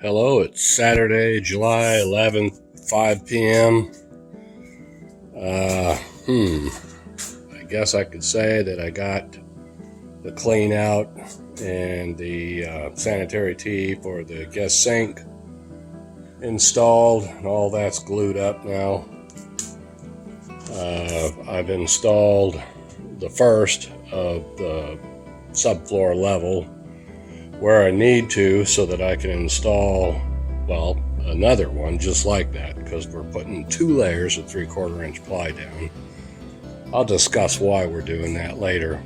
Hello, it's Saturday, July 11th, 5 p.m. I guess I could say that I got the clean out and the sanitary tee for the guest sink installed, and all that's glued up now. I've installed the first of the subfloor level where I need to, so that I can install, well, another one just like that, because we're putting 2 layers of 3/4 inch ply down. I'll discuss why we're doing that later,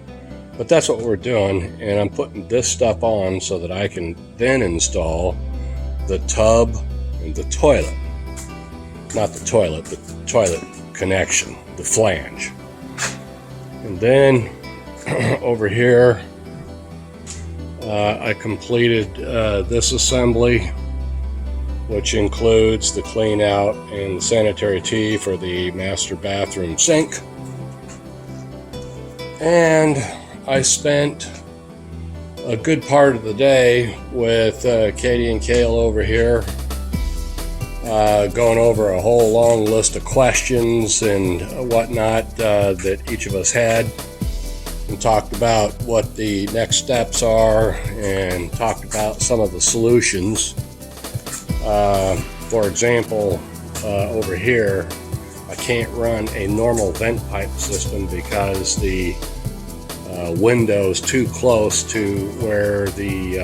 but that's what we're doing. And I'm putting this stuff on so that I can then install the tub and the toilet. Not the toilet connection, the flange. And then over here, I completed this assembly, which includes the clean out and sanitary tee for the master bathroom sink. And I spent a good part of the day with Katie and Kale over here, going over a whole long list of questions and whatnot that each of us had, and talked about what the next steps are, and talked about some of the solutions. For example, over here, I can't run a normal vent pipe system because the window's too close to where the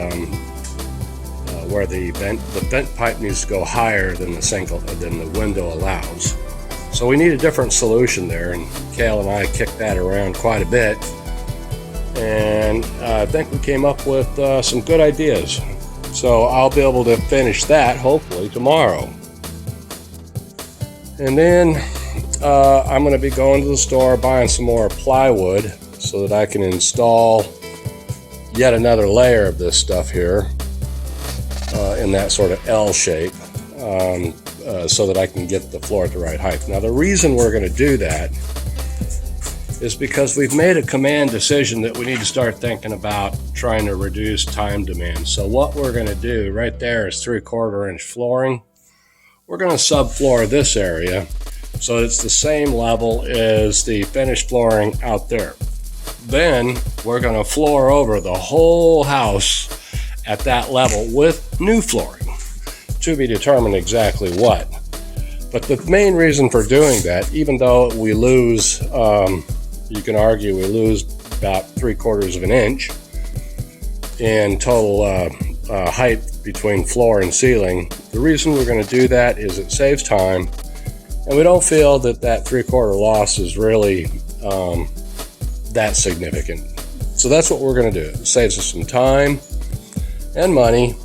vent pipe needs to go higher than the window allows. So we need a different solution there, and Kale and I kicked that around quite a bit. And I think we came up with some good ideas. So I'll be able to finish that hopefully tomorrow. And then I'm going to be going to the store buying some more plywood so that I can install yet another layer of this stuff here in that sort of L shape, so that I can get the floor at the right height. Now, the reason we're going to do that is because we've made a command decision that we need to start thinking about trying to reduce time demand. So what we're going to do right there is 3/4 inch flooring. We're going to subfloor this area so it's the same level as the finished flooring out there. Then we're going to floor over the whole house at that level with new flooring, to be determined exactly what. But the main reason for doing that, even though we lose, you can argue we lose about 3/4 of an inch in total height between floor and ceiling. The reason we're going to do that is it saves time, and we don't feel that 3/4 loss is really that significant. So that's what we're going to do. It saves us some time and money,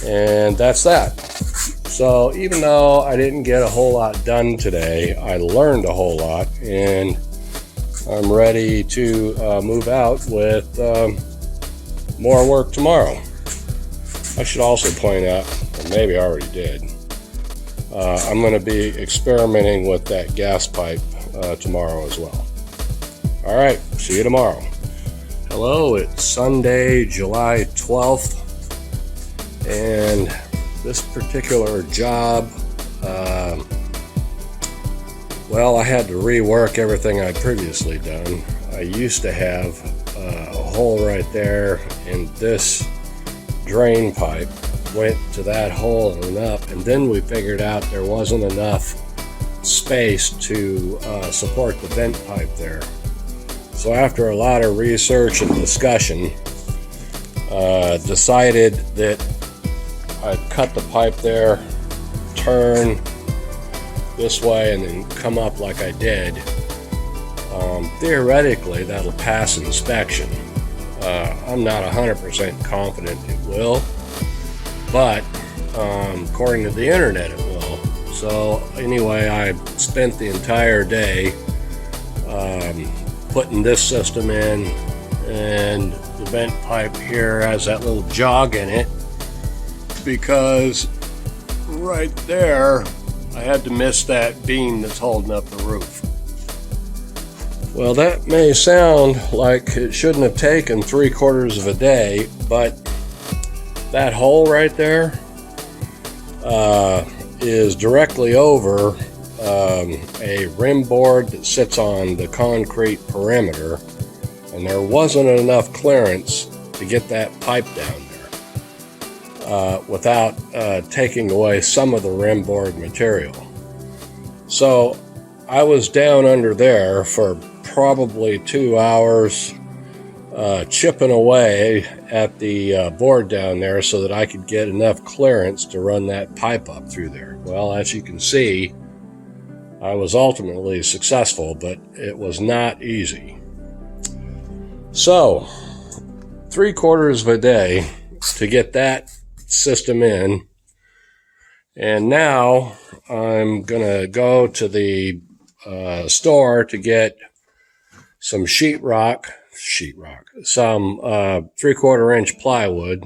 and that's that. So even though I didn't get a whole lot done today, I learned a whole lot, and I'm ready to move out with more work tomorrow. I should also point out, or maybe I already did, I'm going to be experimenting with that gas pipe tomorrow as well. All right, see you tomorrow. Hello, it's Sunday, July 12th, and this particular job, well, I had to rework everything I'd previously done. I used to have a hole right there, and this drain pipe went to that hole and up, and then we figured out there wasn't enough space to support the vent pipe there. So after a lot of research and discussion, decided that I'd cut the pipe there, turn this way, and then come up like I did. Theoretically, that'll pass inspection. I'm not 100% confident it will, but according to the internet, it will. So anyway, I spent the entire day putting this system in, and the vent pipe here has that little jog in it, because right there I had to miss that beam that's holding up the roof. Well, that may sound like it shouldn't have taken 3/4 of a day, but that hole right there, is directly over a rim board that sits on the concrete perimeter, and there wasn't enough clearance to get that pipe down there without taking away some of the rim board material. So I was down under there for probably 2 hours chipping away at the board down there so that I could get enough clearance to run that pipe up through there. Well, as you can see, I was ultimately successful, but it was not easy. So, 3/4 of a day to get that system in, and now I'm gonna go to the store to get some sheetrock, some 3/4 inch plywood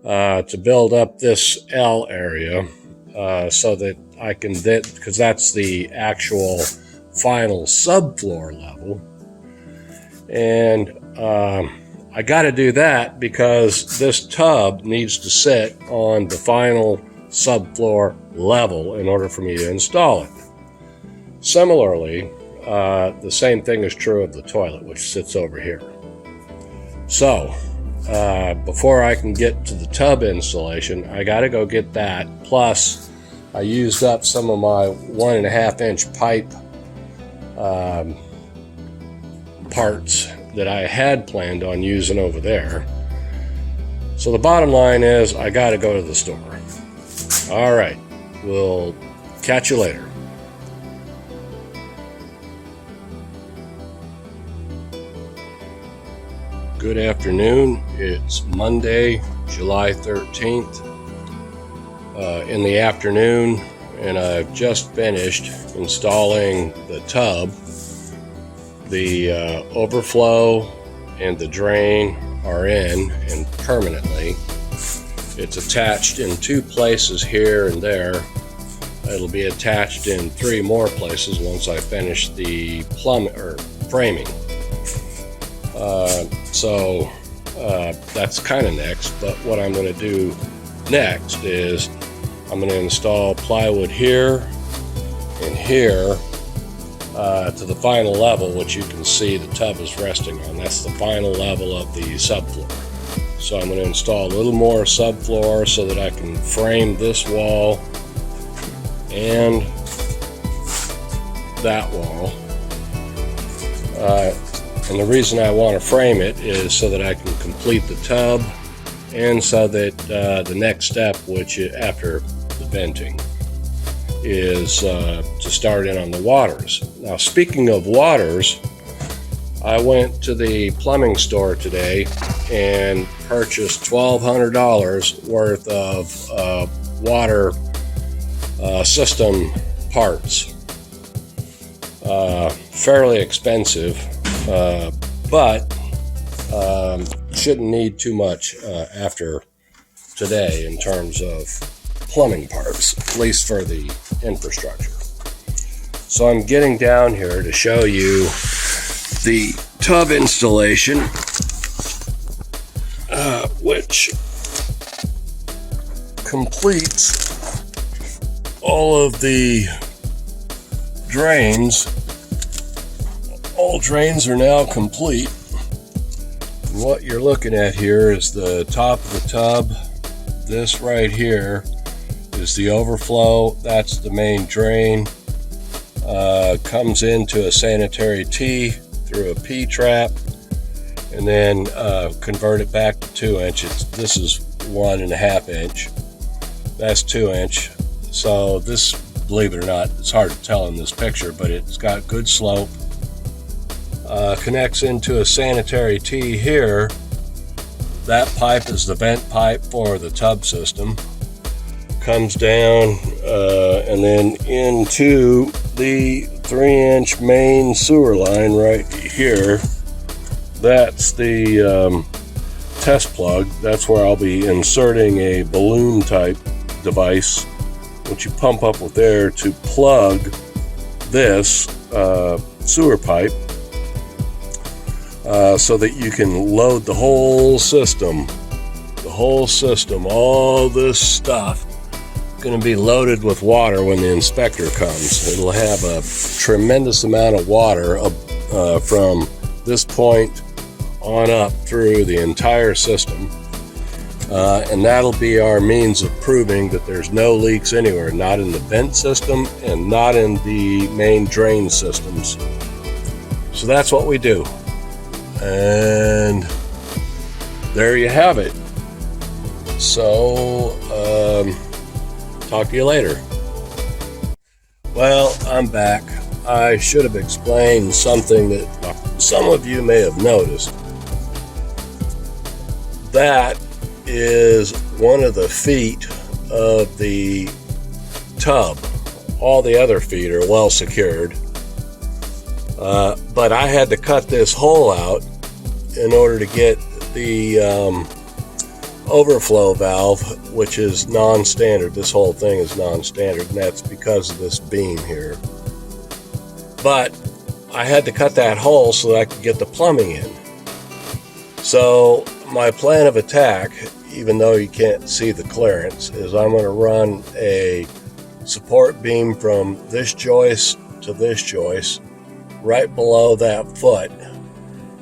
to build up this L area so that I can, because that's the actual final subfloor level. And I got to do that because this tub needs to sit on the final subfloor level in order for me to install it. Similarly, the same thing is true of the toilet, which sits over here. So, before I can get to the tub installation, I got to go get that. Plus, I used up some of my 1.5 inch pipe parts that I had planned on using over there. So the bottom line is I got to go to the store. All right, we'll catch you later. Good afternoon. It's Monday, July 13th in the afternoon, and I've just finished installing the tub. The overflow and the drain are in and permanently. It's attached in 2 places here and there. It'll be attached in 3 more places once I finish the framing. So that's kind of next, but what I'm going to do next is I'm going to install plywood here and here to the final level, which you can see the tub is resting on. That's the final level of the subfloor. So I'm going to install a little more subfloor so that I can frame this wall and that wall. And the reason I want to frame it is so that I can complete the tub, and so that the next step, which after the venting, is to start in on the waters. Now, speaking of waters, I went to the plumbing store today and purchased $1,200 worth of water system parts. Fairly expensive, but shouldn't need too much after today in terms of plumbing parts, at least for the infrastructure. So I'm getting down here to show you the tub installation, which completes all of the drains. All drains are now complete. And what you're looking at here is the top of the tub. This right here is the overflow. That's the main drain. Comes into a sanitary T through a P-trap, and then convert it back to 2 inches. This is 1.5 inch. That's 2 inch. So this, believe it or not, it's hard to tell in this picture, but it's got good slope. Connects into a sanitary T here. That pipe is the vent pipe for the tub system. Comes down and then into the 3-inch main sewer line right here. That's the test plug. That's where I'll be inserting a balloon type device, which you pump up with air to plug this sewer pipe so that you can load the whole system, all this stuff going to be loaded with water when the inspector comes. It'll have a tremendous amount of water from this point on up through the entire system. And that'll be our means of proving that there's no leaks anywhere, not in the vent system and not in the main drain systems. So that's what we do. And there you have it. So, talk to you later. Well, I'm back. I should have explained something that some of you may have noticed. That is one of the feet of the tub. All the other feet are well secured. But I had to cut this hole out in order to get the overflow valve, which is non-standard. This whole thing is non-standard, and that's because of this beam here. But I had to cut that hole so that I could get the plumbing in. So my plan of attack, even though you can't see the clearance, is I'm going to run a support beam from this joist to this joist right below that foot,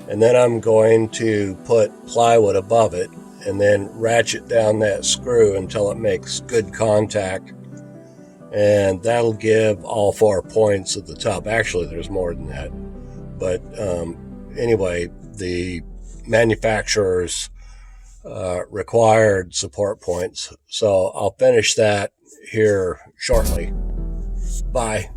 and then I'm going to put plywood above it and then ratchet down that screw until it makes good contact, and that'll give all 4 points of the tub. Actually, there's more than that, but anyway, the manufacturer's required support points. So I'll finish that here shortly. Bye.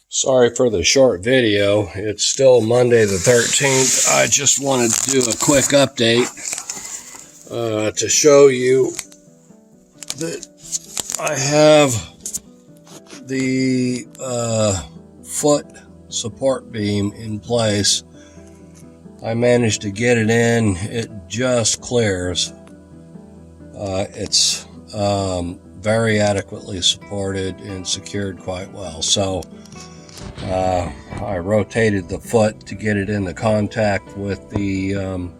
Sorry for the short video. It's still Monday the 13th. I just wanted to do a quick update to show you that I have the foot support beam in place. I managed to get it in. It just clears. It's very adequately supported and secured quite well. So I rotated the foot to get it into contact with the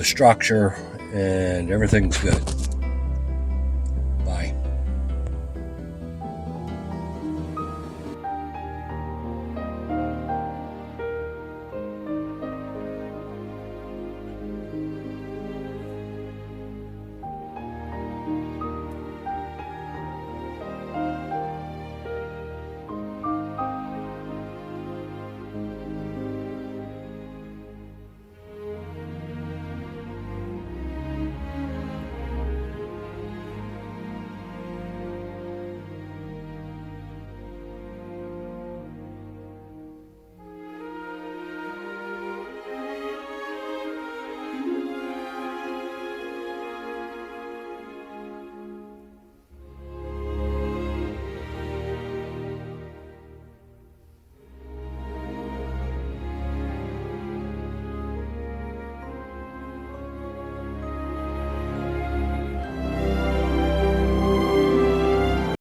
structure, and everything's good.